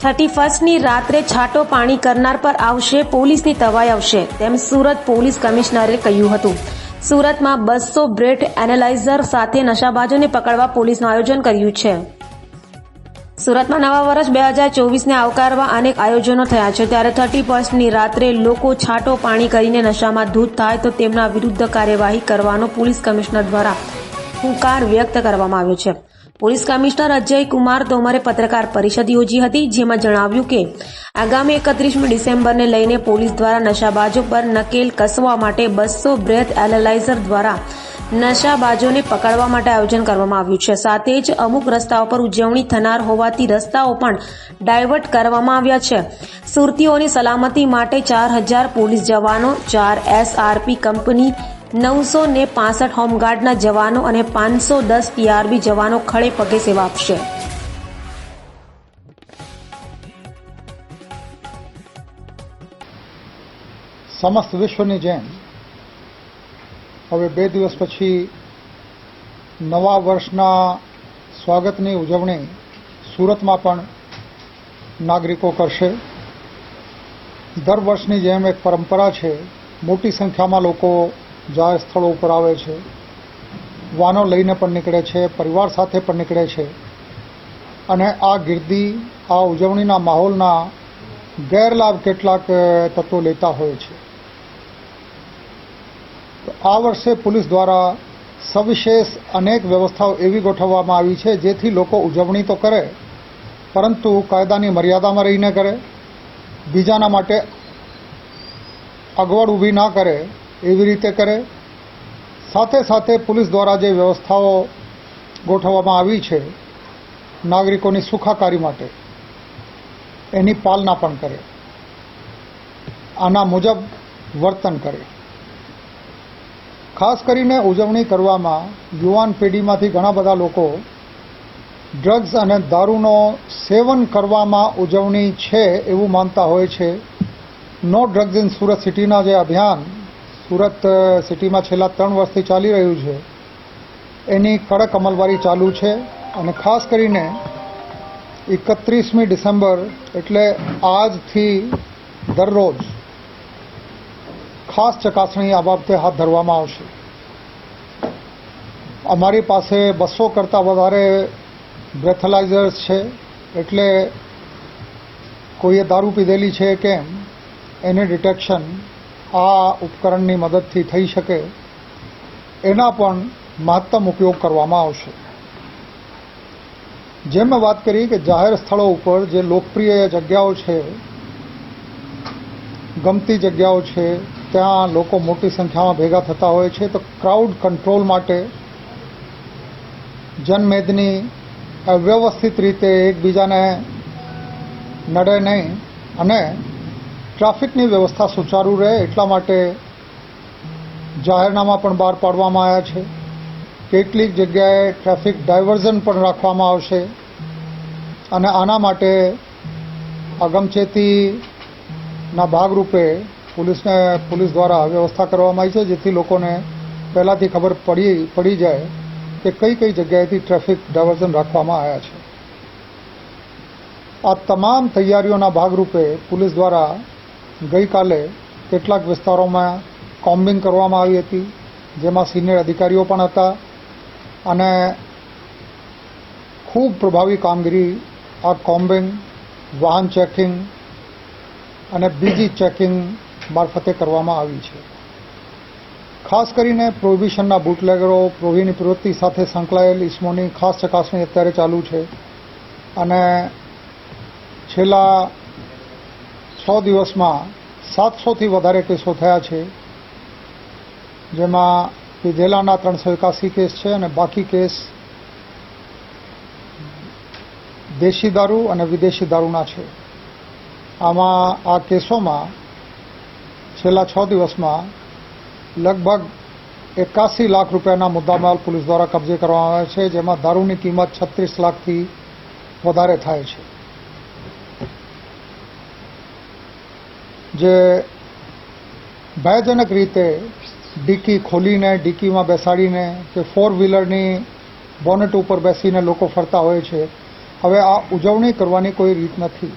31ની રાત્રે છાંટો પાણી કરનાર પર આવશે પોલીસની તવાઈ આવશે, તેમ સુરત પોલીસ કમિશનરે કહ્યું હતું. સુરતમાં 200 બ્રેથ એનાલાઇઝર સાથે નશાબાજોને પકડવા પોલીસનું આયોજન કર્યું છે. સુરતમાં નવા વર્ષ 2024ને આવકારવા અનેક આયોજનો થયા છે, ત્યારે 31ની રાત્રે લોકો છાંટો પાણી કરીને નશામાં ધૂત થાય તો તેમના વિરુદ્ધ કાર્યવાહી કરવાનો પોલીસ કમિશનર દ્વારા હુંકાર વ્યક્ત કરવામાં આવ્યો છે. પોલીસ કમિશનર અજય કુમાર તોમરે પત્રકાર પરિષદ યોજી હતી, જેમાં જણાવ્યું કે આગામી 31મી ડિસેમ્બરને લઈને પોલીસ દ્વારા નશાબાજો પર નકેલ કસવા માટે 200 બ્રેથ એનાલાઇઝર દ્વારા નશાબાજોને પકડવા માટે આયોજન કરવામાં આવ્યું છે. સાથે જ અમુક રસ્તાઓ પર ઉજવણી થનાર હોવાથી રસ્તાઓ પણ ડાયવર્ટ કરવામાં આવ્યા છે. સુરતીઓની સલામતી માટે 4000 પોલીસ જવાનો, 4 SRP કંપની, 965 હોમગાર્ડના જવાનો અને 510 TRB જવાનો ખડે પગે સેવા આપશે. સમસ્ત વિશ્વની જેમ હવે 2 દિવસ પછી નવા વર્ષના સ્વાગતની ઉજવણી સુરતમાં પણ નાગરિકો કરશે. દર વર્ષની જેમ એક પરંપરા છે, મોટી સંખ્યામાં લોકો જાહેર સ્થળો ઉપર આવે છે, વાહનો લઈને પણ નીકળે છે, પરિવાર સાથે પણ નીકળે છે અને આ ગીર્દી, આ ઉજવણીના માહોલના ગેરલાભ કેટલાક તત્વો લેતા હોય છે. આ વર્ષે પોલીસ દ્વારા સવિશેષ અનેક વ્યવસ્થાઓ એવી ગોઠવવામાં આવી છે જેથી લોકો ઉજવણી તો કરે પરંતુ કાયદાની મર્યાદામાં રહીને કરે, બીજાના માટે અગવડ ઊભી ના કરે એવી રીતે કરે. સાથે સાથે પોલીસ દ્વારા જે વ્યવસ્થાઓ ગોઠવવામાં આવી છે નાગરિકોની સુખાકારી માટે, એની પાલના પણ કરે, આના મુજબ વર્તન કરે. ખાસ કરીને ઉજવણી કરવામાં યુવાન પેઢીમાંથી ઘણા બધા લોકો ડ્રગ્સ અને દારૂનો સેવન કરવામાં ઉજવણી છે એવું માનતા હોય છે. નો ડ્રગ્સ ઇન સુરત સિટીના જે અભિયાન સુરત સિટીમાં છેલ્લા 3 વર્ષથી ચાલી રહ્યું છે એની કડક અમલવારી ચાલુ છે અને ખાસ કરીને 31મી ડિસેમ્બર એટલે આજથી દરરોજ ખાસ ચકાસણી આ બાબતે હાથ ધરવામાં આવશે. અમારી પાસે 200 કરતાં વધારે બ્રેથેલાઇઝર્સ છે, એટલે કોઈએ દારૂ પીધેલી છે કેમ એની ડિટેક્શન આ ઉપકરણની મદદથી થઈ શકે, એના પણ મહત્તમ ઉપયોગ કરવામાં આવશે. જેમ મેં વાત કરી કે જાહેર સ્થળો ઉપર જે લોકપ્રિય જગ્યાઓ છે, ગમતી જગ્યાઓ છે, ત્યાં લોકો મોટી સંખ્યામાં ભેગા થતા હોય છે, તો ક્રાઉડ કંટ્રોલ માટે જનમેદની વ્યવસ્થિત રીતે એકબીજાને નડે નહીં અને ટ્રાફિકની વ્યવસ્થા સુચારુ રહે એટલા માટે જાહેરનામા પણ બહાર પાડવામાં આવ્યા છે. કેટલીક જગ્યાએ ટ્રાફિક ડાયવર્ઝન પણ રાખવામાં આવશે અને આના માટે અગમચેતીના ભાગરૂપે પોલીસ દ્વારા વ્યવસ્થા કરવામાં આવી છે, જેથી લોકોને પહેલાંથી ખબર પડી જાય કે કઈ જગ્યાએથી ટ્રાફિક ડાયવર્ઝન રાખવામાં આવ્યા છે. આ તમામ તૈયારીઓના ભાગરૂપે પોલીસ દ્વારા ગઈકાલે કેટલાક વિસ્તારોમાં કોમ્બિંગ કરવામાં આવી હતી, જેમાં સિનિયર અધિકારીઓ પણ હતા અને ખૂબ પ્રભાવી કામગીરી આ કોમ્બિંગ, વાહન ચેકિંગ અને બીજી ચેકિંગ મારફતે કરવામાં આવી છે. ખાસ કરીને પ્રોહિબિશનના બુટલેગરો, પ્રોહિની પ્રવૃત્તિ સાથે સંકળાયેલ ઇસમોની ખાસ ચકાસણી અત્યારે ચાલુ છે અને છેલ્લા 6 દિવસમાં 700થી વધારે કેસો થયા છે, જેમાં પીધેલાના 381 કેસ છે અને બાકી કેસ દેશી દારૂ અને વિદેશી દારૂના છે. આમાં આ કેસોમાં છેલ્લા 6 દિવસમાં લગભગ 81 લાખ રૂપિયાના મુદ્દામાલ પોલીસ દ્વારા કબજે કરવામાં આવ્યા છે, જેમાં દારૂની કિંમત 36 લાખથી વધારે થાય છે. જે ભયજનક રીતે ડીકી ખોલીને ડીકીમાં બેસાડીને કે 4 વ્હીલરની બોનેટ ઉપર બેસીને લોકો ફરતા હોય છે. હવે આ ઉજવણી કરવાની કોઈ રીત નથી.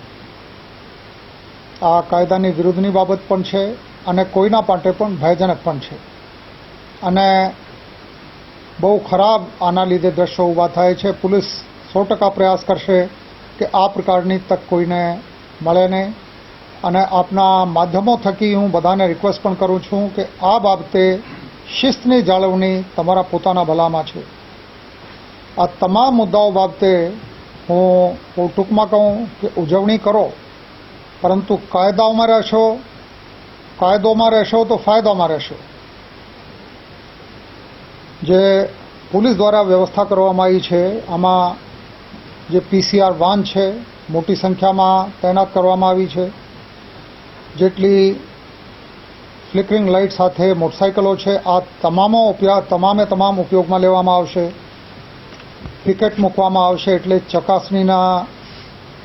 આ કાયદાની વિરુદ્ધની બાબત પણ છે અને કોઈના માટે પણ ભયજનક પણ છે અને બહુ ખરાબ આના લીધે દ્રશ્યો ઊભા થાય છે. પોલીસ 100% પ્રયાસ કરશે કે આ પ્રકારની તક કોઈને મળે નહીં અને આપના માધ્યમો થકી હું બધાને રિક્વેસ્ટ પણ કરું છું કે આ બાબતે શિસ્તની જાળવણી તમારા પોતાના ભલામાં છે. આ તમામ મુદ્દાઓ બાબતે હું બહુ ટૂંકમાં કહું કે ઉજવણી કરો, પરંતુ કાયદાઓમાં રહેશો તો ફાયદામાં રહેશો. જે પોલીસ દ્વારા વ્યવસ્થા કરવામાં આવી છે આમાં જે PCR વાન છે મોટી સંખ્યામાં તૈનાત કરવામાં આવી છે. જેટલી ફ્લિકરિંગ લાઇટ સાથે મોટરસાઇકલો છે આ તમામ ઉપયોગમાં લેવામાં આવશે. પિકેટ મૂકવામાં આવશે એટલે ચકાસણીના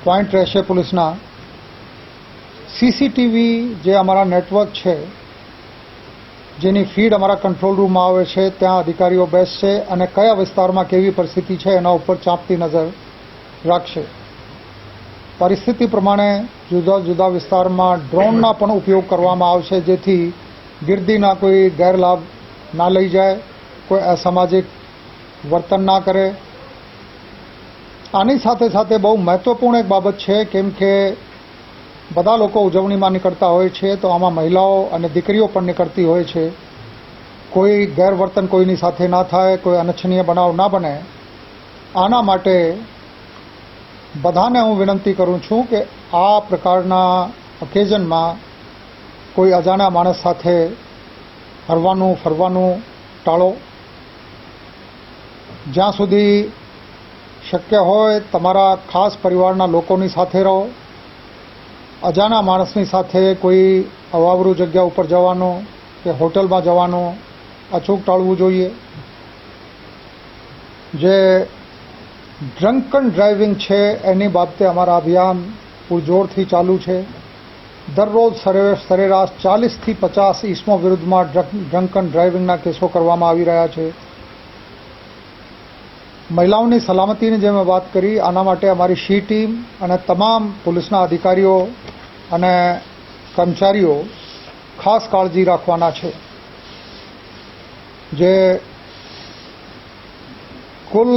પોઈન્ટ રહેશે પોલીસના. CCTV જે અમારા નેટવર્ક છે જેની ફીડ અમારા કંટ્રોલ રૂમમાં આવે છે ત્યાં અધિકારીઓ બેસશે અને કયા વિસ્તારમાં કેવી પરિસ્થિતિ છે એના ઉપર ચાંપતી નજર રાખશે. પરિસ્થિતિ પ્રમાણે જુદા જુદા વિસ્તારમાં ડ્રોનના પણ ઉપયોગ કરવામાં આવશે જેથી ગીર્દીના કોઈ ગેરલાભ ના લઈ જાય, કોઈ અસામાજિક વર્તન ના કરે. આની સાથે સાથે બહુ મહત્વપૂર્ણ એક બાબત છે કેમ કે બધા લોકો ઉજવણીમાં નીકળતા હોય છે તો આમાં મહિલાઓ અને દીકરીઓ પણ નીકળતી હોય છે. કોઈ ગેરવર્તન કોઈની સાથે ના થાય, કોઈ અનિચ્છનીય બનાવ ના બને. આના માટે બધાને હું વિનંતી કરું છું કે આ પ્રકારના ઓકેઝનમાં કોઈ અજાણ્યા માણસ સાથે હરવાનું ફરવાનું ટાળો. જ્યાં સુધી શક્ય હોય તમારા ખાસ પરિવારના લોકોની સાથે રહો. અજાણ્યા માણસની સાથે કોઈ અવાવરું જગ્યા ઉપર જવાનું કે હોટલમાં જવાનું અચૂક ટાળવું જોઈએ. જે ડ્રંકન ડ્રાઇવિંગ છે એની બાબતે અમારા અભિયાન પૂરજોરથી ચાલુ છે. દરરોજ સરેરાશ 40થી 50 ઇસમો વિરુદ્ધમાં ડ્રંકન ડ્રાઇવિંગના કેસો કરવામાં આવી રહ્યા છે. મહિલાઓની સલામતીની જે મેં વાત કરી આના માટે અમારી શી ટીમ અને તમામ પોલીસના અધિકારીઓ અને કર્મચારીઓ ખાસ કાળજી રાખવાના છે. જે કુલ